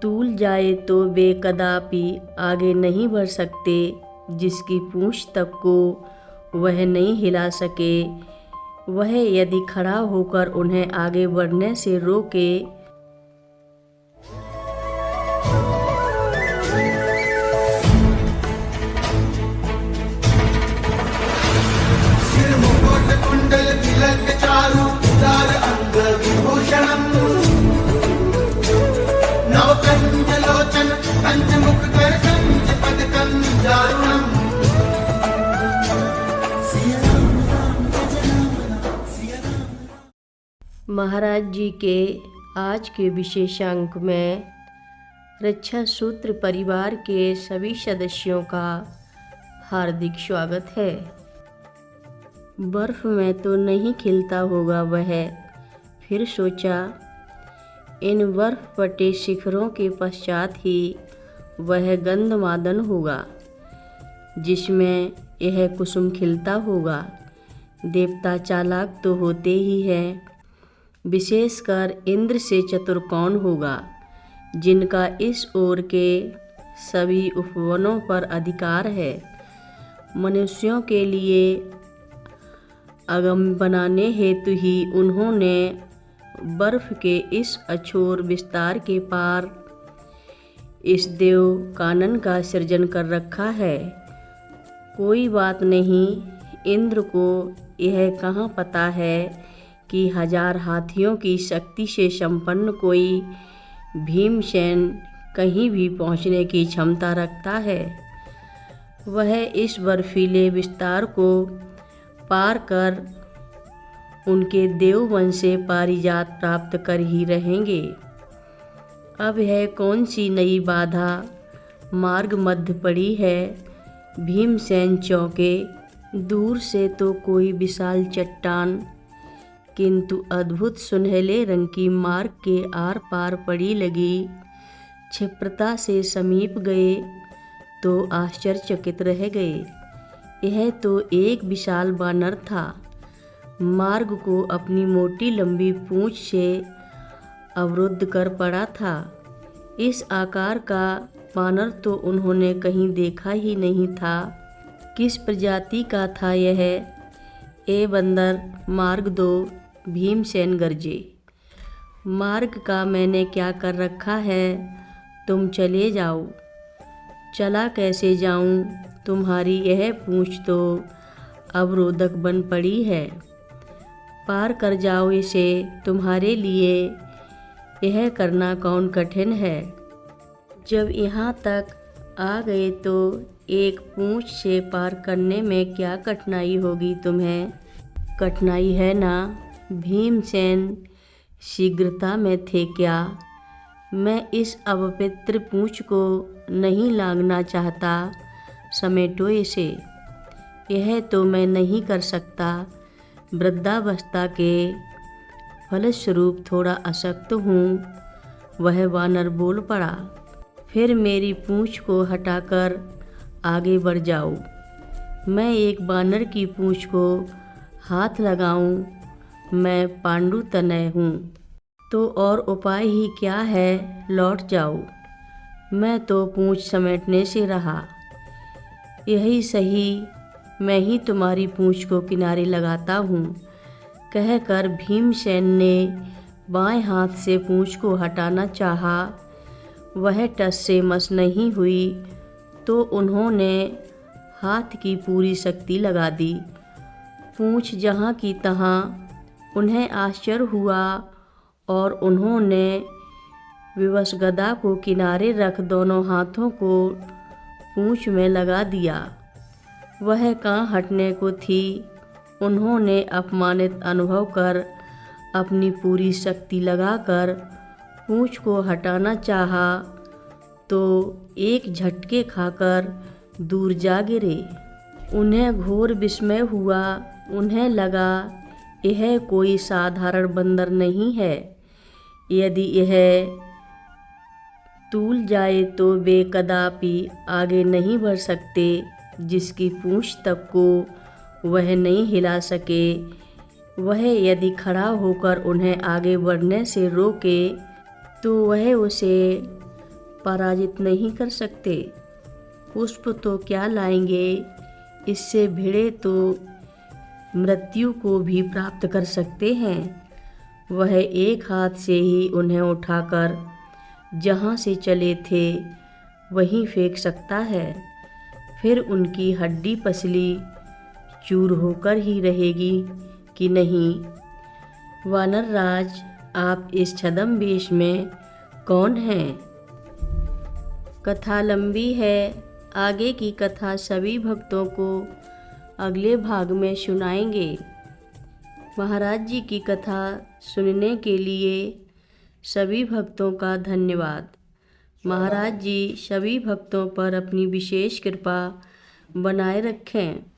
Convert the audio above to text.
तूल जाए तो वे कदापि आगे नहीं बढ़ सकते, जिसकी पूँछ तक को वह नहीं हिला सके। वह यदि खड़ा होकर उन्हें आगे बढ़ने से रोके महाराज जी के आज के विशेषांक में रक्षा सूत्र परिवार के सभी सदस्यों का हार्दिक स्वागत है। बर्फ में तो नहीं खिलता होगा वह, फिर सोचा इन बर्फ पटे शिखरों के पश्चात ही वह गंधमादन होगा जिसमें यह कुसुम खिलता होगा। देवता चालाक तो होते ही हैं, विशेषकर इंद्र से चतुर कौन होगा, जिनका इस ओर के सभी उपवनों पर अधिकार है। मनुष्यों के लिए आगम बनाने हेतु ही उन्होंने बर्फ के इस अछोर विस्तार के पार इस देव कानन का सृजन कर रखा है। कोई बात नहीं, इंद्र को यह कहाँ पता है कि 1000 हाथियों की शक्ति से संपन्न कोई भीमसेन कहीं भी पहुंचने की क्षमता रखता है। वह इस बर्फीले विस्तार को पार कर उनके देववन से पारिजात प्राप्त कर ही रहेंगे। अब यह कौन सी नई बाधा मार्ग मध्य पड़ी है। भीमसेन चौंके। दूर से तो कोई विशाल चट्टान, किंतु अद्भुत सुनहले रंग की मार्ग के आर पार पड़ी लगी क्षिप्रता से समीप गए तो आश्चर्यचकित रह गए। यह तो एक विशाल बानर था। मार्ग को अपनी मोटी लंबी पूंछ से अवरुद्ध कर पड़ा था। इस आकार का बानर तो उन्होंने कहीं देखा ही नहीं था। किस प्रजाति का था यह? ए बंदर, मार्ग दो। भीमसेन गरजे। मार्ग का मैंने क्या कर रखा है, तुम चले जाओ। चला कैसे जाऊं, तुम्हारी यह पूंछ तो अवरोधक बन पड़ी है। पार कर जाओ इसे, तुम्हारे लिए यह करना कौन कठिन है। जब यहाँ तक आ गए तो एक पूंछ से पार करने में क्या कठिनाई होगी तुम्हें? कठिनाई है ना? भीमसेन शीघ्रता में थे क्या? मैं इस अपवित्र पूंछ को नहीं लांघना चाहता, समेटो इसे। यह तो मैं नहीं कर सकता। वृद्धावस्था के फलस्वरूप थोड़ा अशक्त हूँ, वह वानर बोल पड़ा। फिर मेरी पूंछ को हटाकर आगे बढ़ जाओ। मैं एक वानर की पूंछ को हाथ लगाऊं, मैं पांडु तनय हूँ। तो और उपाय ही क्या है, लौट जाओ। मैं तो पूंछ समेटने से रहा। यही सही, मैं ही तुम्हारी पूंछ को किनारे लगाता हूँ। कहकर भीमसेन ने बाएं हाथ से पूंछ को हटाना चाहा। वह टस से मस नहीं हुई तो उन्होंने हाथ की पूरी शक्ति लगा दी। पूंछ जहाँ की तहाँ। उन्हें आश्चर्य हुआ और उन्होंने विवश गदा को किनारे रख दोनों हाथों को पूंछ में लगा दिया। वह कहाँ हटने को थी। उन्होंने अपमानित अनुभव कर अपनी पूरी शक्ति लगाकर पूंछ को हटाना चाहा तो एक झटके खाकर दूर जा गिरे। उन्हें घोर विस्मय हुआ। उन्हें लगा यह कोई साधारण बंदर नहीं है। यदि यह तूल जाए तो वे कदापि आगे नहीं बढ़ सकते, जिसकी पूंछ तक को वह नहीं हिला सके। वह यदि खड़ा होकर उन्हें आगे बढ़ने से रोके तो वह उसे पराजित नहीं कर सकते। पुष्प तो क्या लाएंगे, इससे भिड़े तो मृत्यु को भी प्राप्त कर सकते हैं। वह एक हाथ से ही उन्हें उठाकर जहाँ से चले थे वहीं फेंक सकता है, फिर उनकी हड्डी पसली चूर होकर ही रहेगी कि नहीं। वानर राज, आप इस छद्मवेश में कौन हैं? कथा लंबी है, आगे की कथा सभी भक्तों को अगले भाग में सुनाएंगे। महाराज जी की कथा सुनने के लिए सभी भक्तों का धन्यवाद। महाराज जी सभी भक्तों पर अपनी विशेष कृपा बनाए रखें।